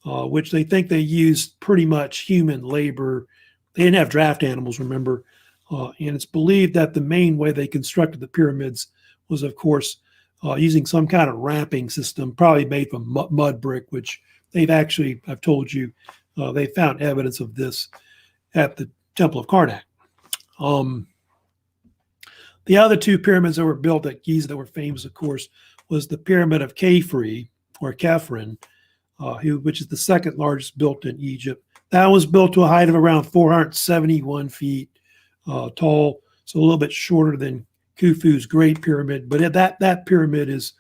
S1: which they think they used pretty much human labor. They didn't have draft animals, remember, and it's believed that the main way they constructed the pyramids was, of course, using some kind of ramping system, probably made from mud brick, which they've actually, I've told you, they found evidence of this at the Temple of Karnak. The other two pyramids that were built at Giza that were famous, of course, was the Pyramid of Khafre, or Khafren, which is the second largest built in Egypt. That was built to a height of around 471 feet tall, so a little bit shorter than Khufu's Great Pyramid, but that pyramid is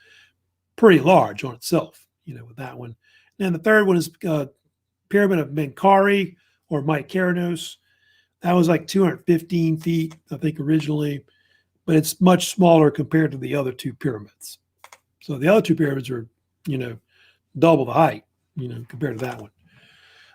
S1: pretty large on itself, with that one. And the third one is Pyramid of Menkaure, or Mykonos. That was like 215 feet, I think, originally, but it's much smaller compared to the other two pyramids. So the other two pyramids are, double the height, compared to that one.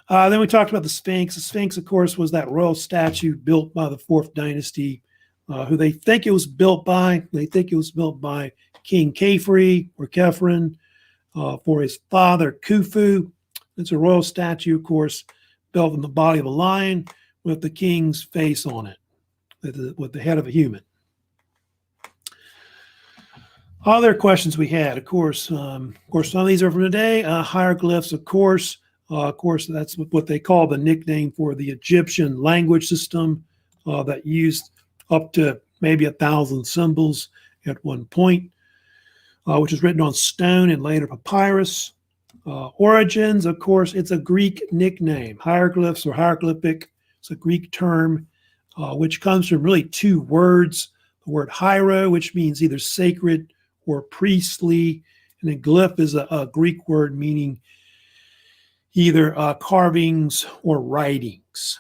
S1: Then we talked about the Sphinx. The Sphinx, of course, was that royal statue built by the 4th dynasty, who they think it was built by. They think it was built by King Khafre, or Khafren, for his father, Khufu. It's a royal statue, of course, built from the body of a lion with the king's face on it, with the head of a human. Other questions we had, of course, some of these are from today. Hieroglyphs, of course. That's what they call the nickname for the Egyptian language system that used up to maybe 1,000 symbols at one point, which is written on stone and later papyrus. Origins, of course, it's a Greek nickname. Hieroglyphs or hieroglyphic, it's a Greek term, which comes from really two words. The word hiero, which means either sacred or priestly, and then glyph is a Greek word meaning either carvings or writings.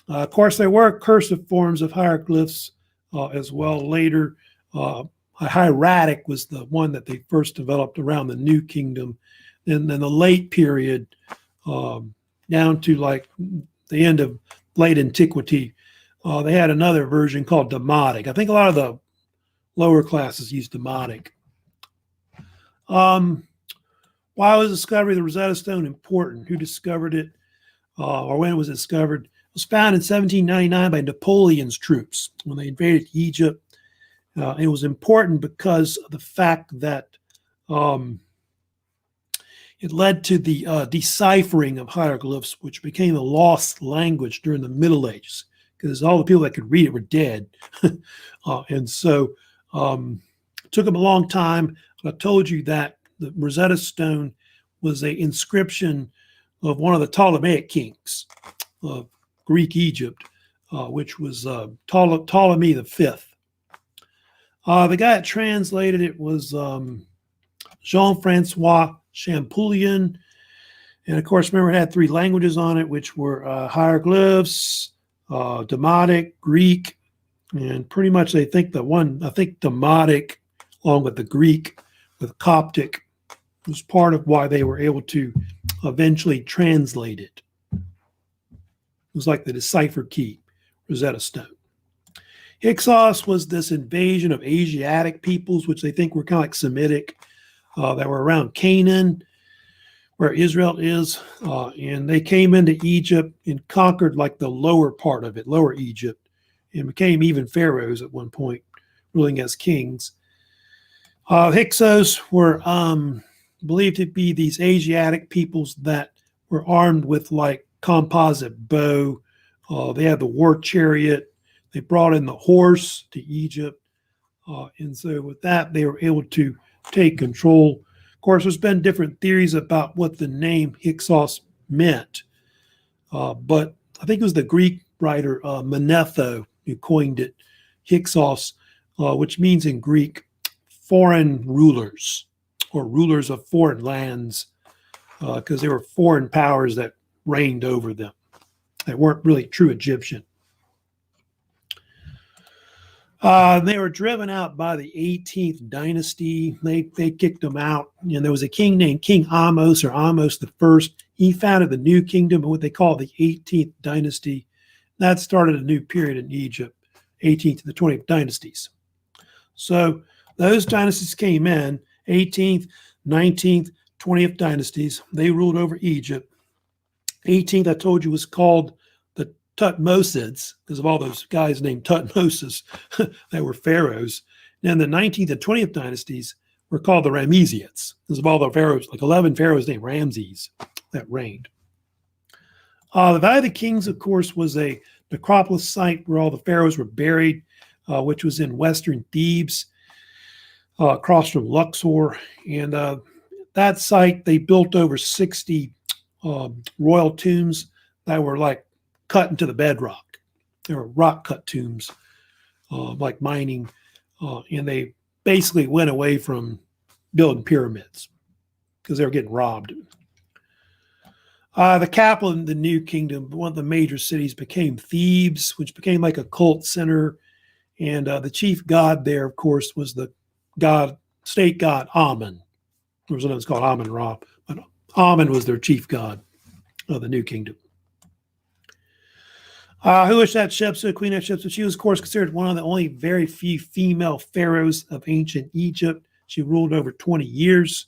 S1: Of course, there were cursive forms of hieroglyphs as well later. Hieratic was the one that they first developed around the New Kingdom. And then the late period, down to like the end of late antiquity, they had another version called Demotic. I think a lot of the lower classes used Demotic. Why was the discovery of the Rosetta Stone important? Who discovered it, or when it was discovered? It was found in 1799 by Napoleon's troops when they invaded Egypt. It was important because of the fact that it led to the deciphering of hieroglyphs, which became a lost language during the Middle Ages, because all the people that could read it were dead. And so it took them a long time. I told you that the Rosetta Stone was an inscription of one of the Ptolemaic kings of Greek Egypt, which was Ptolemy V. The guy that translated it was Jean-Francois Champollion. And of course, remember, it had 3 languages on it, which were hieroglyphs, Demotic, Greek, and pretty much they think Demotic, along with the Greek, with Coptic, was part of why they were able to eventually translate it. It was like the decipher key, Rosetta Stone. Hyksos was this invasion of Asiatic peoples, which they think were kind of like Semitic, that were around Canaan, where Israel is, and they came into Egypt and conquered like the lower part of it, Lower Egypt, and became even pharaohs at one point, ruling as kings. Hyksos were believed to be these Asiatic peoples that were armed with like composite bow. They had the war chariot. They brought in the horse to Egypt. And so with that, they were able to take control. Of course, there's been different theories about what the name Hyksos meant. But I think it was the Greek writer Manetho who coined it, Hyksos, which means in Greek, foreign rulers, or rulers of foreign lands, because they were foreign powers that reigned over them. They weren't really true Egyptian. They were driven out by the 18th dynasty. They kicked them out. And there was a king named King Ahmose, or Ahmose the First. He founded the New Kingdom, what they call the 18th dynasty. That started a new period in Egypt, 18th to the 20th dynasties. So those dynasties came in, 18th, 19th, 20th dynasties. They ruled over Egypt. 18th, I told you, was called the Tutmosids because of all those guys named Tutmosis that were pharaohs. And then the 19th and 20th dynasties were called the Ramesseums because of all the pharaohs, like 11 pharaohs named Ramses that reigned. The Valley of the Kings, of course, was a necropolis site where all the pharaohs were buried, which was in western Thebes, across from Luxor. And that site, they built over 60 royal tombs that were like cut into the bedrock. They were rock cut tombs, like mining, and they basically went away from building pyramids because they were getting robbed. The capital in the New Kingdom, one of the major cities, became Thebes, which became like a cult center. And the chief god there, of course, was the state god Amun. There was another called Amun-Ra, but Amun was their chief god of the New Kingdom. Who was Hatshepsut? Queen Hatshepsut. She was, of course, considered one of the only very few female pharaohs of ancient Egypt. She ruled over 20 years.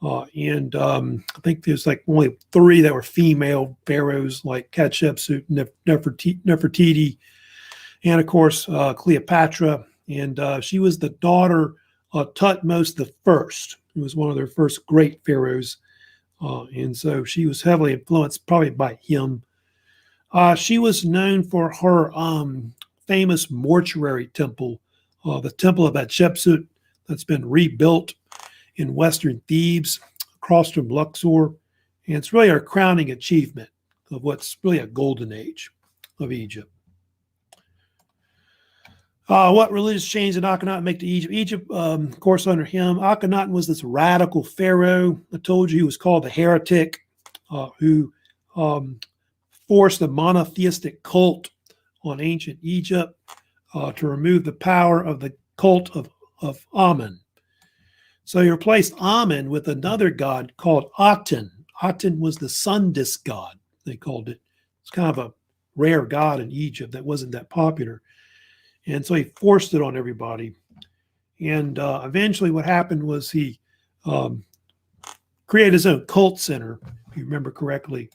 S1: And I think there's like only 3 that were female pharaohs, like Hatshepsut, Nefertiti, and of course Cleopatra. And she was the daughter of Thutmose I, who was one of their first great pharaohs. And so she was heavily influenced probably by him. She was known for her famous mortuary temple, the Temple of Hatshepsut, that's been rebuilt in western Thebes, across from Luxor. And it's really our crowning achievement of what's really a golden age of Egypt. What religious change did Akhenaten make to Egypt? Egypt, of course, under him, Akhenaten was this radical pharaoh. I told you he was called the heretic, who forced a monotheistic cult on ancient Egypt to remove the power of the cult of Amun. So he replaced Amun with another god called Aten. Aten was the sun disk god, they called it. It's kind of a rare god in Egypt that wasn't that popular. And so he forced it on everybody. And eventually what happened was he created his own cult center, if you remember correctly,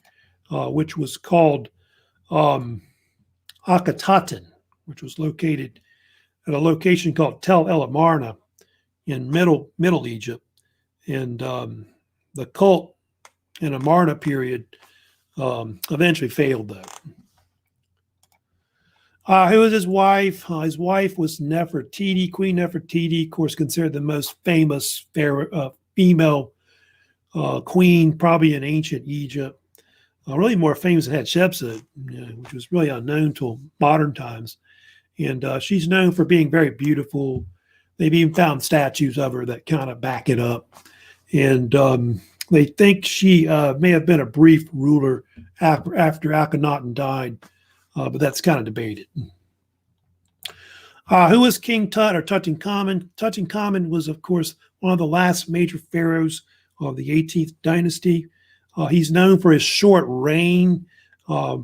S1: which was called Akhetaten, which was located at a location called Tel El Amarna in Middle Egypt. And the cult in Amarna period eventually failed, though. Who was his wife? His wife was Nefertiti, Queen Nefertiti, of course, considered the most famous female queen probably in ancient Egypt. Really more famous than Hatshepsut, which was really unknown till modern times. And she's known for being very beautiful. They've even found statues of her that kind of back it up. And they think she may have been a brief ruler after Akhenaten died, but that's kind of debated. Who was King Tut or Tutankhamon? Tutankhamon was, of course, one of the last major pharaohs of the 18th dynasty. He's known for his short reign,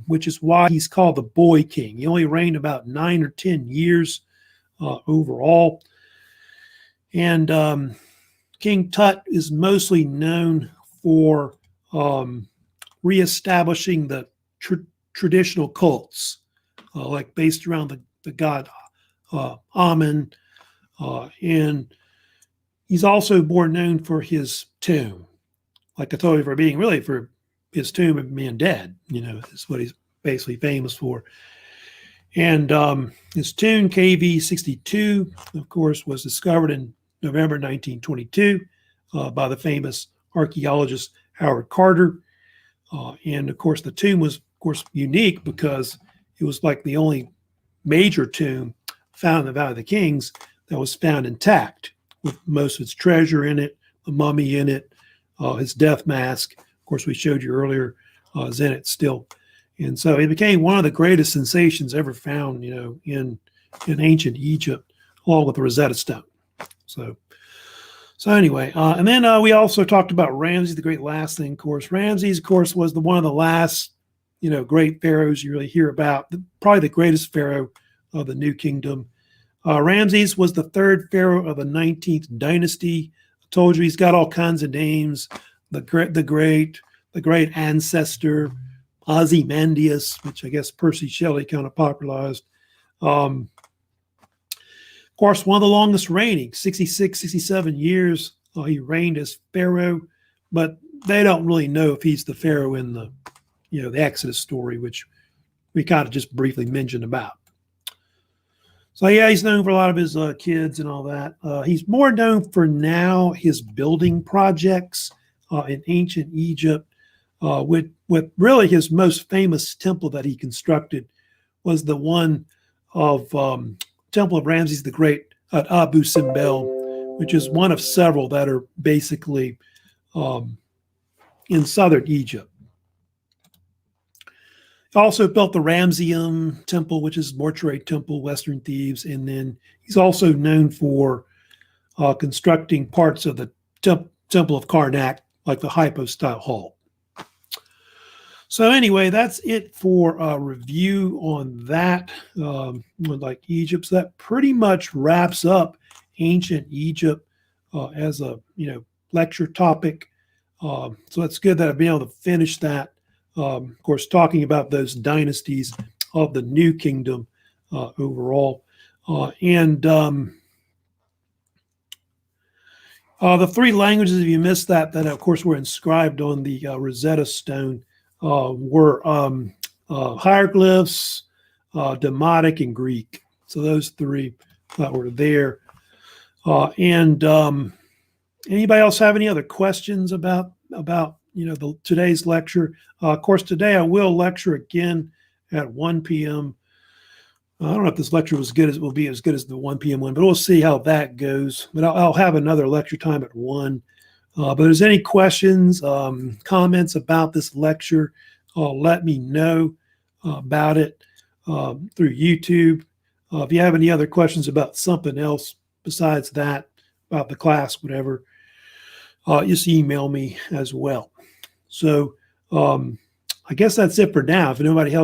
S1: which is why he's called the Boy King. He only reigned about 9 or 10 years overall. And King Tut is mostly known for reestablishing the traditional cults, like based around the god Amun. And he's also more known for his tomb. Like I told you, for his tomb and being dead, is what he's basically famous for. And his tomb, KV 62, of course, was discovered in November 1922 by the famous archaeologist Howard Carter. And of course, the tomb was, of course, unique because it was like the only major tomb found in the Valley of the Kings that was found intact, with most of its treasure in it, the mummy in it, his death mask. Of course, we showed you earlier, is in it still. And so it became one of the greatest sensations ever found, in ancient Egypt, along with the Rosetta Stone. So anyway, and then we also talked about Ramses, the great last thing, of course. Ramses, of course, was one of the last, great pharaohs you really hear about, probably the greatest pharaoh of the New Kingdom. Ramses was the 3rd pharaoh of the 19th dynasty. I told you he's got all kinds of names. the great ancestor Ozymandias, which I guess Percy Shelley kind of popularized. Of course, one of the longest reigning, 66, 67 years. He reigned as Pharaoh, but they don't really know if he's the Pharaoh in the Exodus story, which we kind of just briefly mentioned about. So yeah, he's known for a lot of his kids and all that. He's more known for now his building projects in ancient Egypt, with really his most famous temple that he constructed was the one of Temple of Ramses the Great at Abu Simbel, which is one of several that are basically in southern Egypt. He also built the Ramesseum temple, which is mortuary temple, Western Thebes, and then he's also known for constructing parts of the Temple of Karnak, like the hypostyle hall. So anyway, that's it for a review on that, like Egypt. So that pretty much wraps up ancient Egypt as a lecture topic. So it's good that I've been able to finish that. Of course, talking about those dynasties of the New Kingdom overall. The three languages, if you missed that of course were inscribed on the Rosetta Stone were hieroglyphs, Demotic, and Greek. So those three that were there. Anybody else have any other questions about today's lecture? Of course, today I will lecture again at 1 p.m. I don't know if this lecture will be as good as the 1 p.m. one, but we'll see how that goes. But I'll have another lecture time at 1. But if there's any questions, comments about this lecture, let me know about it through YouTube. If you have any other questions about something else besides that, about the class, whatever, just email me as well. So I guess that's it for now. If nobody else